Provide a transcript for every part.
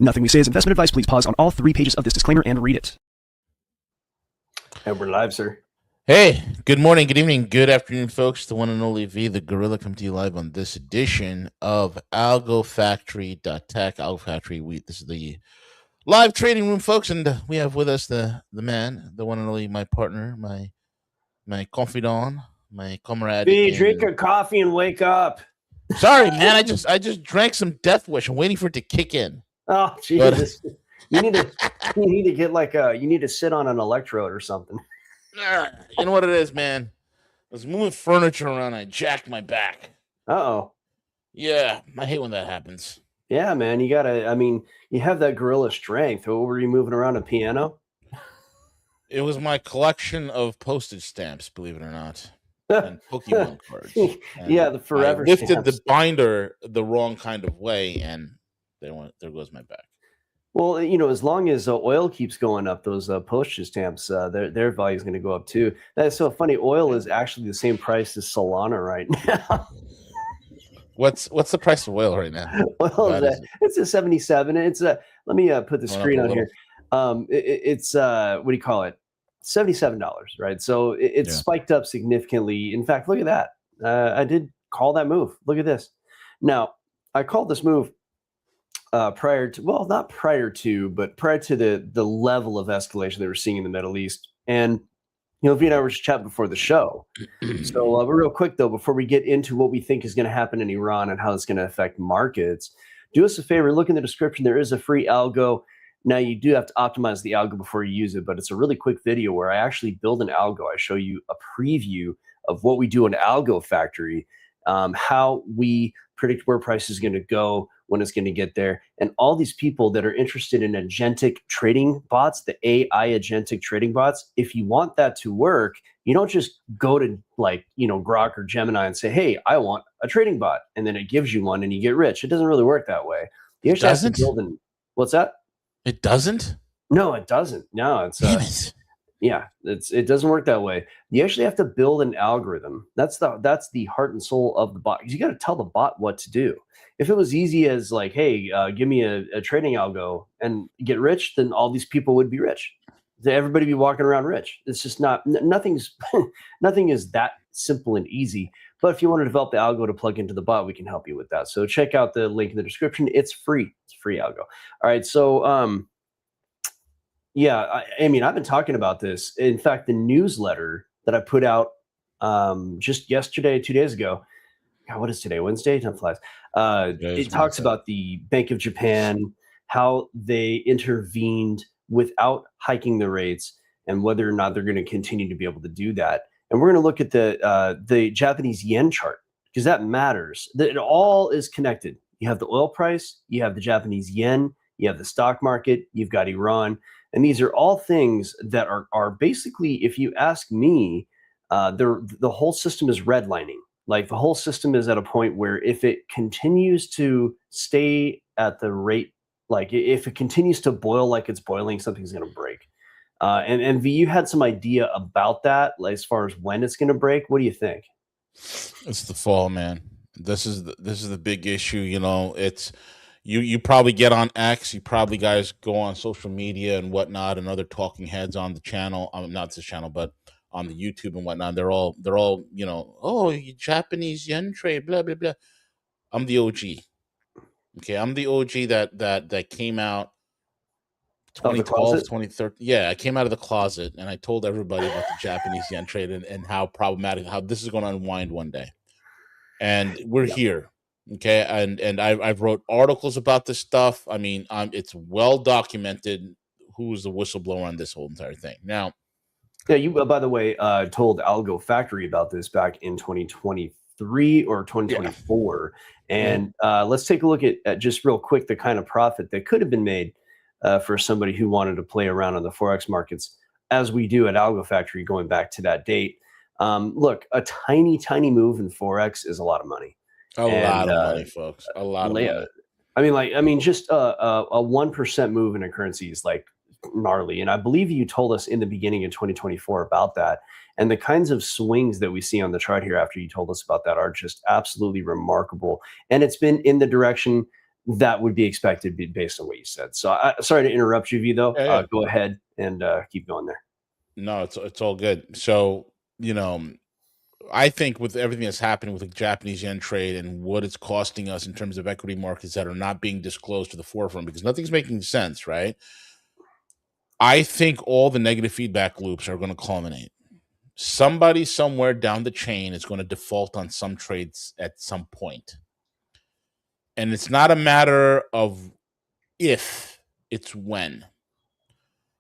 Nothing we say is investment advice. Please pause on all 3 pages of this disclaimer and read it. And we're live, sir. Hey, good morning, good evening, good afternoon, folks. The one and only V, the Gorilla, come to you live on this edition of Algo Factory Tech. Algo Factory. This is the live trading room, folks, and we have with us the man, the one and only, my partner, my confidant, my comrade. V, drink a coffee and wake up. Sorry, man. I just drank some Death Wish. I'm waiting for it to kick in. Oh, Jesus. You need to get you need to sit on an electrode or something. You know what it is, man? I was moving furniture around. I jacked my back. Uh-oh. Yeah, I hate when that happens. Yeah, man. You have that gorilla strength. What were you moving around, a piano? It was my collection of postage stamps, believe it or not, and Pokemon cards. Yeah, the forever I lifted stamps. the binder the wrong kind of way, and there goes my back. Well, as long as oil keeps going up, those postage stamps, their value is going to go up too. That's so funny. Oil is actually the same price as Solana right now. What's the price of oil right now? Well, it's a 77. Let me put the screen on here. It's what do you call it? $77, right? So it's spiked up significantly. In fact, look at that. I did call that move. Look at this. Now, I called this move prior to the level of escalation that we're seeing in the Middle East. And V and I were just chatting before the show. So real quick though, before we get into what we think is going to happen in Iran and how it's going to affect markets, do us a favor, look in the description. There is a free algo. Now you do have to optimize the algo before you use it, but it's a really quick video where I actually build an algo. I show you a preview of what we do in Algo Factory, how we predict where price is going to go, when it's going to get there. And all these people that are interested in agentic trading bots, the AI agentic trading bots, if you want that to work, you don't just go to Grok or Gemini and say, hey, I want a trading bot. And then it gives you one and you get rich. It doesn't really work that way. You actually have to build in. What's that? It doesn't? No, it doesn't. No, it's yeah, it doesn't work that way. You actually have to build an algorithm. That's the heart and soul of the bot. You got to tell the bot what to do. If it was easy as like, hey, give me a trading algo and get rich, then all these people would be rich. Everybody be walking around rich. It's just nothing is that simple and easy. But if you want to develop the algo to plug into the bot, we can help you with that. So check out the link in the description. It's free. It's a free algo. All right. So yeah, I mean, I've been talking about this. In fact, the newsletter that I put out just yesterday, 2 days ago. God, what is today? Wednesday? Time flies. It talks about the Bank of Japan, how they intervened without hiking the rates, and whether or not they're going to continue to be able to do that. And we're going to look at the Japanese yen chart because that matters. It all is connected. You have the oil price, you have the Japanese yen, you have the stock market, you've got Iran. And these are all things that are basically, if you ask me, the whole system is redlining. Like the whole system is at a point where if it continues to stay at the rate, like if it continues to boil like it's boiling, something's going to break. And V, you had some idea about that, like, as far as when it's going to break. What do you think? It's the fall, man. This is the big issue. It's you probably get on X. You probably guys go on social media and whatnot, and other talking heads on the channel. Not this channel, but on the YouTube and whatnot. They're all oh, Japanese yen trade, blah blah blah. I'm the OG. Okay, I'm the OG that came out 2012, 2013. Yeah, I came out of the closet and I told everybody about the Japanese yen trade and how problematic, how this is going to unwind one day. And we're here. Okay, and I've wrote articles about this stuff. I mean, it's well documented who was the whistleblower on this whole entire thing. Now, yeah, you by the way told Algo Factory about this back in 2023 or 2024, and let's take a look at just real quick the kind of profit that could have been made for somebody who wanted to play around on the forex markets, as we do at Algo Factory, going back to that date. Look, a tiny move in forex is a lot of money. A lot of money, folks. A lot of money. I mean, just a 1% move in a currency is like gnarly. And I believe you told us in the beginning of 2024 about that. And the kinds of swings that we see on the chart here after you told us about that are just absolutely remarkable. And it's been in the direction that would be expected based on what you said. So sorry to interrupt you, V, though. Yeah. Go ahead and keep going there. No, it's all good. So, I think with everything that's happening with the Japanese yen trade and what it's costing us in terms of equity markets that are not being disclosed to the forefront because nothing's making sense, right? I think all the negative feedback loops are going to culminate. Somebody somewhere down the chain is going to default on some trades at some point. And it's not a matter of if, it's when.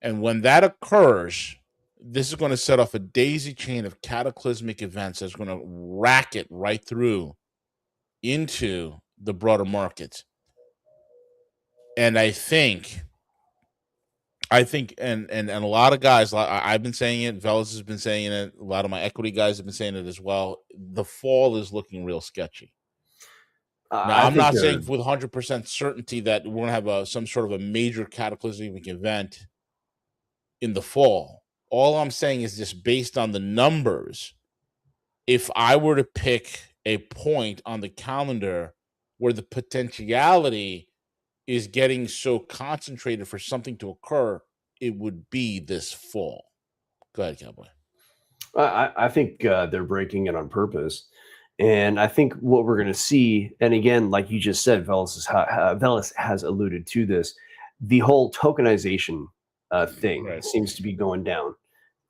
And when that occurs, this is going to set off a daisy chain of cataclysmic events that's going to rack it right through into the broader market. And I think, and a lot of guys, I've been saying it, Velas has been saying it, a lot of my equity guys have been saying it as well. The fall is looking real sketchy. Now, I'm not saying with 100% certainty that we're going to have some sort of a major cataclysmic event in the fall. All I'm saying is just based on the numbers, if I were to pick a point on the calendar where the potentiality is getting so concentrated for something to occur, it would be this fall. Go ahead, Cowboy. I think they're breaking it on purpose. And I think what we're going to see, and again, like you just said, Velas has alluded to this, the whole tokenization thing seems to be going down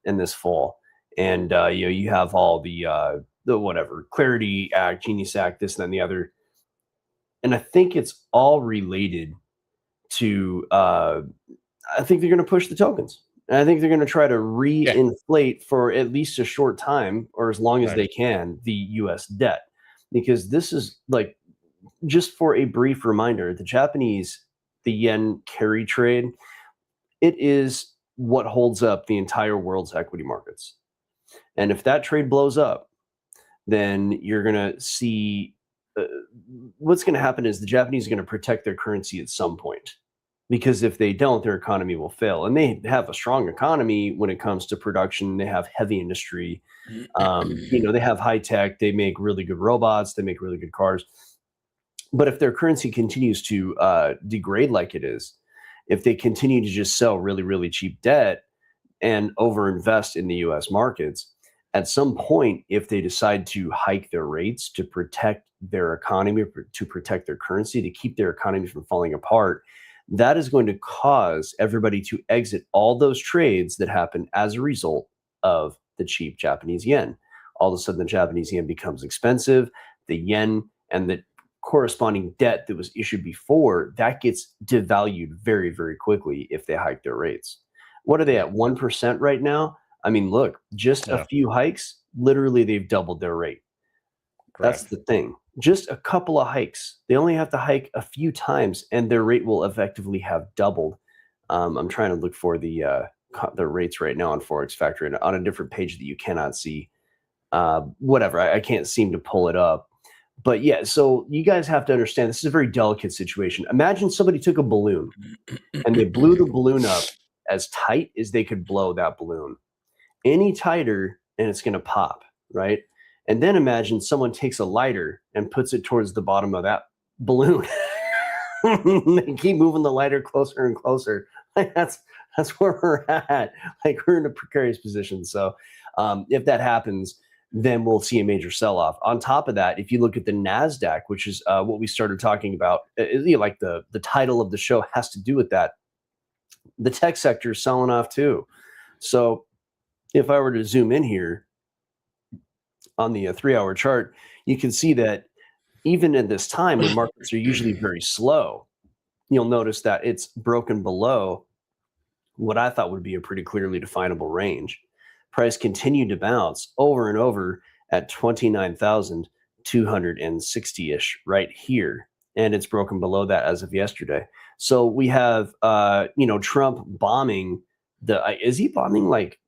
in this fall. And you have all the whatever Clarity Act, Genius Act, this and then the other, and I think it's all related to. I think they're going to push the tokens. And I think they're going to try to reinflate for at least a short time or as long as they can the U.S. debt, because this is like, just for a brief reminder, the yen carry trade, it is what holds up the entire world's equity markets. And if that trade blows up, then you're going to see what's going to happen is the Japanese are going to protect their currency at some point. Because if they don't, their economy will fail. And they have a strong economy when it comes to production. They have heavy industry. They have high tech. They make really good robots. They make really good cars. But if their currency continues to degrade like it is, if they continue to just sell really, really cheap debt and overinvest in the U.S. markets, at some point, if they decide to hike their rates to protect their economy, to protect their currency, to keep their economy from falling apart, that is going to cause everybody to exit all those trades that happen as a result of the cheap Japanese yen. All of a sudden, the Japanese yen becomes expensive. The yen and the corresponding debt that was issued before, that gets devalued very, very quickly if they hike their rates. What are they at, 1% right now? I mean, look, just a few hikes, literally they've doubled their rate. Correct. That's the thing. Just a couple of hikes. They only have to hike a few times, and their rate will effectively have doubled. I'm trying to look for the rates right now on Forex Factory on a different page that you cannot see. Whatever, I can't seem to pull it up. But yeah, so you guys have to understand, this is a very delicate situation. Imagine somebody took a balloon and they blew the balloon up as tight as they could blow that balloon. Any tighter, and it's going to pop, right? And then imagine someone takes a lighter and puts it towards the bottom of that balloon. They keep moving the lighter closer and closer. Like that's where we're at. Like we're in a precarious position. So if that happens, then we'll see a major sell-off. On top of that, if you look at the NASDAQ, which is what we started talking about, like the title of the show has to do with that. The tech sector is selling off too. So if I were to zoom in here, on the 3-hour chart, you can see that even at this time when markets are usually very slow, you'll notice that it's broken below what I thought would be a pretty clearly definable range. Price continued to bounce over and over at 29,260-ish right here. And it's broken below that as of yesterday. So we have, Trump bombing is he bombing like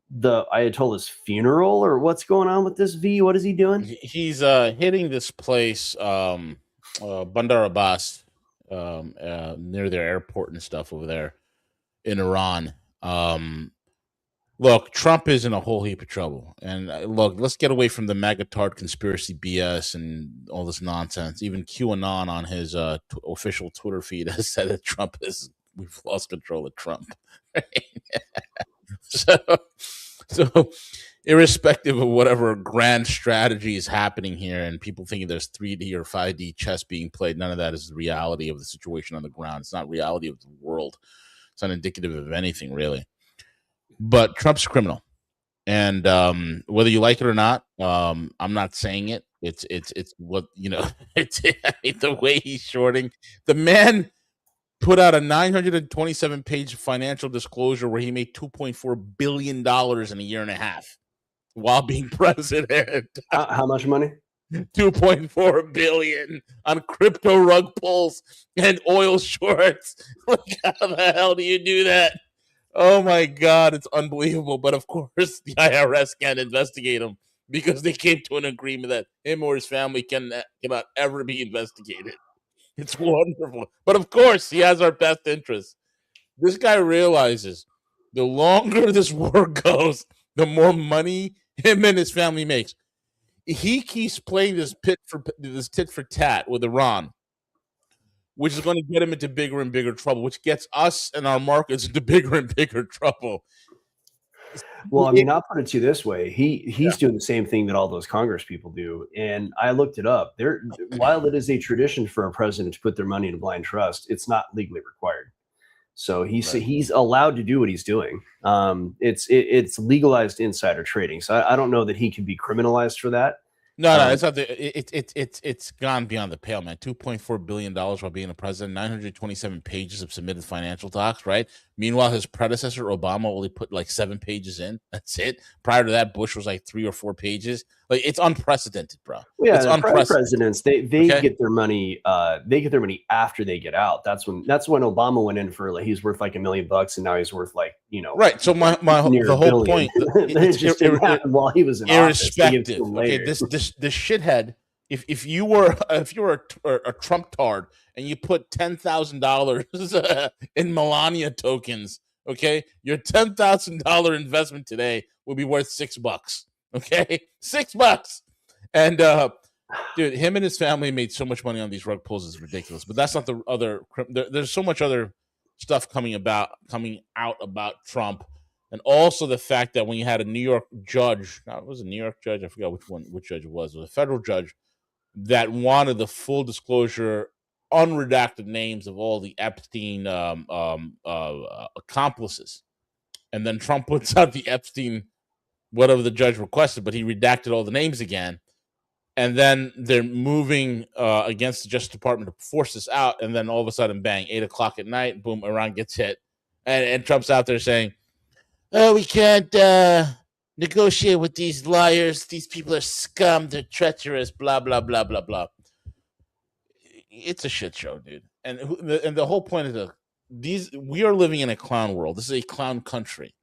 the Ayatollah's funeral, or what's going on with this, V? What is he doing? He's hitting this place, Bandar Abbas, near their airport and stuff over there in Iran. Look, Trump is in a whole heap of trouble. And look, let's get away from the MAGA-tard conspiracy BS and all this nonsense. Even QAnon on his official Twitter feed has said that we've lost control of Trump. so irrespective of whatever grand strategy is happening here and people thinking there's 3D or 5D chess being played, none of that is the reality of the situation on the ground. It's not reality of the world. It's not indicative of anything, really. But Trump's a criminal. And whether you like it or not, I'm not saying it. It's what, it's the way he's shorting. The man put out a 927-page financial disclosure where he made $2.4 billion in a year and a half while being president. How much money? 2.4 billion on crypto rug pulls and oil shorts. Like, how the hell do you do that? Oh my God, it's unbelievable. But of course, the IRS can't investigate him because they came to an agreement that him or his family cannot ever be investigated. It's wonderful. But of course, he has our best interests. This guy realizes the longer this war goes, the more money him and his family makes. He keeps playing this tit for tat with Iran, which is going to get him into bigger and bigger trouble, which gets us and our markets into bigger and bigger trouble. Well, I mean, I'll put it to you this way. He's doing the same thing that all those Congress people do. And I looked it up. While it is a tradition for a president to put their money in a blind trust, it's not legally required. So he's allowed to do what he's doing. It's legalized insider trading. So I don't know that he can be criminalized for that. No, it's not. It's gone beyond the pale, man. $2.4 billion while being a president, 927 pages of submitted financial docs, right? Meanwhile, his predecessor, Obama, only put like 7 pages in. That's it. Prior to that, Bush was like 3 or 4 pages. Like, it's unprecedented, bro. Well, yeah, it's unprecedented. Presidents, they get their money. They get their money after they get out. That's when Obama went in for, like, he's worth like $1 million, and now he's worth, like, right. So the whole point, it just didn't happen while he was in irrespective. Okay, this shithead. If you were a Trump tard and you put $10,000 in Melania tokens, okay, your $10,000 investment today will be worth $6. Okay, $6. And dude, him and his family made so much money on these rug pulls, it's ridiculous. But that's not the other. There's so much other stuff coming out about Trump, and also the fact that when you had a New York judge, it was a New York judge, I forgot which judge it was a federal judge that wanted the full disclosure, unredacted names of all the Epstein accomplices, and then Trump puts out the Epstein, whatever the judge requested, but he redacted all the names again. And then they're moving against the Justice Department to force this out. And then all of a sudden, bang, 8 o'clock at night, boom, Iran gets hit. And Trump's out there saying, oh, we can't negotiate with these liars. These people are scum. They're treacherous, blah, blah, blah, blah, blah. It's a shit show, dude. And the whole point of we are living in a clown world. This is a clown country.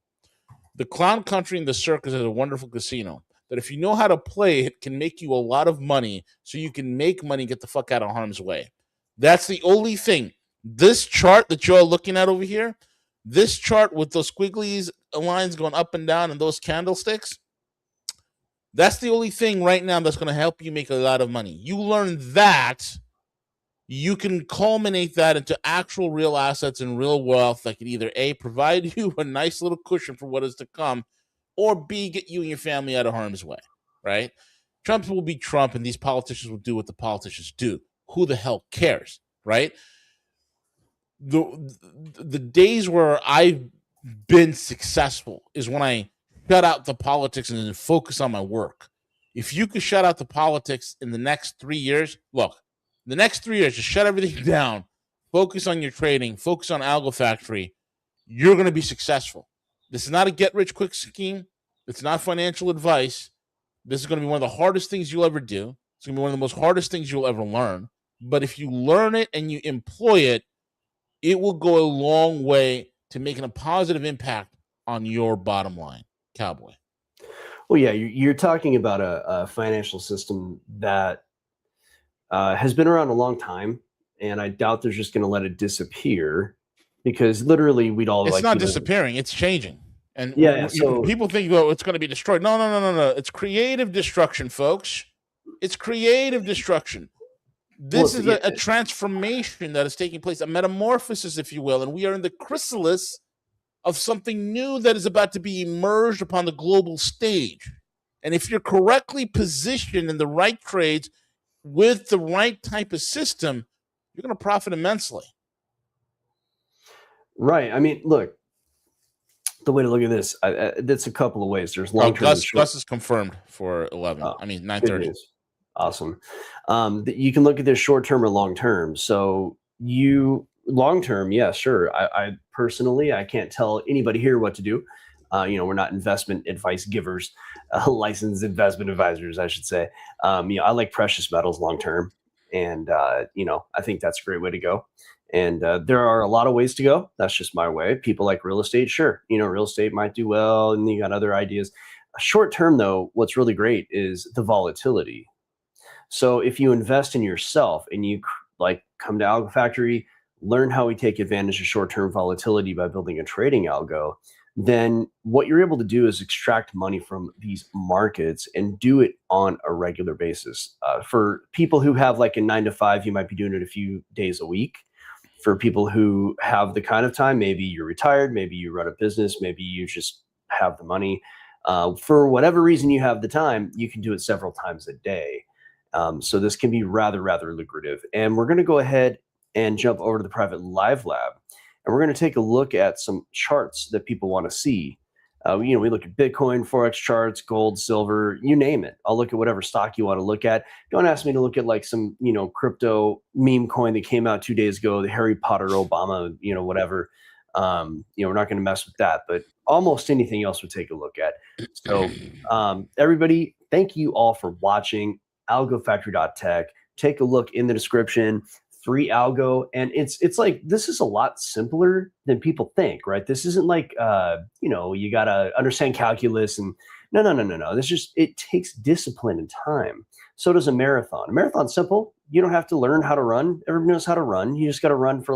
The clown country and the circus is a wonderful casino that, if you know how to play it, can make you a lot of money so you can make money and get the fuck out of harm's way. That's the only thing. This chart that you're looking at over here, this chart with those squiggly lines going up and down and those candlesticks, that's the only thing right now that's going to help you make a lot of money. You learn that, you can culminate that into actual real assets and real wealth that can either A, provide you a nice little cushion for what is to come, or B, get you and your family out of harm's way, right? Trump will be Trump, and these politicians will do what the politicians do. Who the hell cares, right? The days where I've been successful is when I shut out the politics and then focus on my work. If you could shut out the politics in the next 3 years, look, the next 3 years, just shut everything down, focus on your trading, focus on Algo Factory, you're going to be successful. This is not a get-rich-quick scheme. It's not financial advice. This is going to be one of the hardest things you'll ever do. It's going to be one of the most hardest things you'll ever learn. But if you learn it and you employ it, it will go a long way to making a positive impact on your bottom line, cowboy. Well, yeah, you're talking about a financial system that has been around a long time, and I doubt they're just going to let it disappear, because literally we'd all. It's not disappearing; it's changing. And Yeah. So people think, well, it's going to be destroyed. No, no, no, no, no. It's creative destruction, folks. It's creative destruction. This is a transformation that is taking place, a metamorphosis, if you will. And we are in the chrysalis of something new that is about to be emerged upon the global stage. And if you're correctly positioned in the right trades with the right type of system, you're going to profit immensely. Right. I mean, look, the way to look at this, that's a couple of ways. There's long-term. Gus is confirmed for 11. I mean, 9:30. Awesome. You can look at this short-term or long-term. So long-term, yeah, sure. I personally, I can't tell anybody here what to do. We're not investment advice givers, licensed investment advisors, I should say. I like precious metals long-term, and I think that's a great way to go. And there are a lot of ways to go. That's just my way. People like real estate, sure. Real estate might do well, and you got other ideas. Short-term, though, what's really great is the volatility. So if you invest in yourself and you come to Algo Factory, learn how we take advantage of short-term volatility by building a trading algo, then what you're able to do is extract money from these markets and do it on a regular basis. For people who have like a 9 to 5, you might be doing it a few days a week. For people who have the kind of time, maybe you're retired, maybe you run a business, maybe you just have the money. For whatever reason you have the time, you can do it several times a day. So this can be rather lucrative. And we're going to go ahead and jump over to the private live lab. And we're going to take a look at some charts that people want to see. We look at Bitcoin, forex charts, gold, silver, you name it. I'll look at whatever stock you want to look at. Don't ask me to look at like some, crypto meme coin that came out 2 days ago, the Harry Potter, Obama, whatever. We're not going to mess with that, but almost anything else we'll take a look at. So everybody, thank you all for watching algofactory.tech. Take a look in the description. Free algo, and it's like, this is a lot simpler than people think, right? This isn't like you gotta understand calculus and no. This just, it takes discipline and time. So does a marathon. A marathon's simple. You don't have to learn how to run. Everybody knows how to run. You just got to run for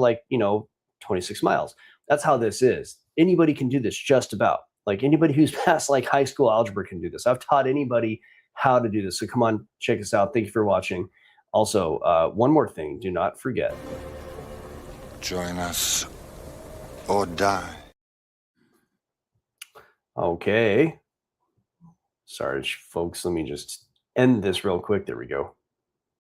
26 miles. That's how this is. Anybody can do this, just about. Like anybody who's past like high school algebra can do this. I've taught anybody how to do this. So come on, check us out. Thank you for watching. Also, one more thing, do not forget. Join us or die. Okay. Sorry, folks. Let me just end this real quick. There we go.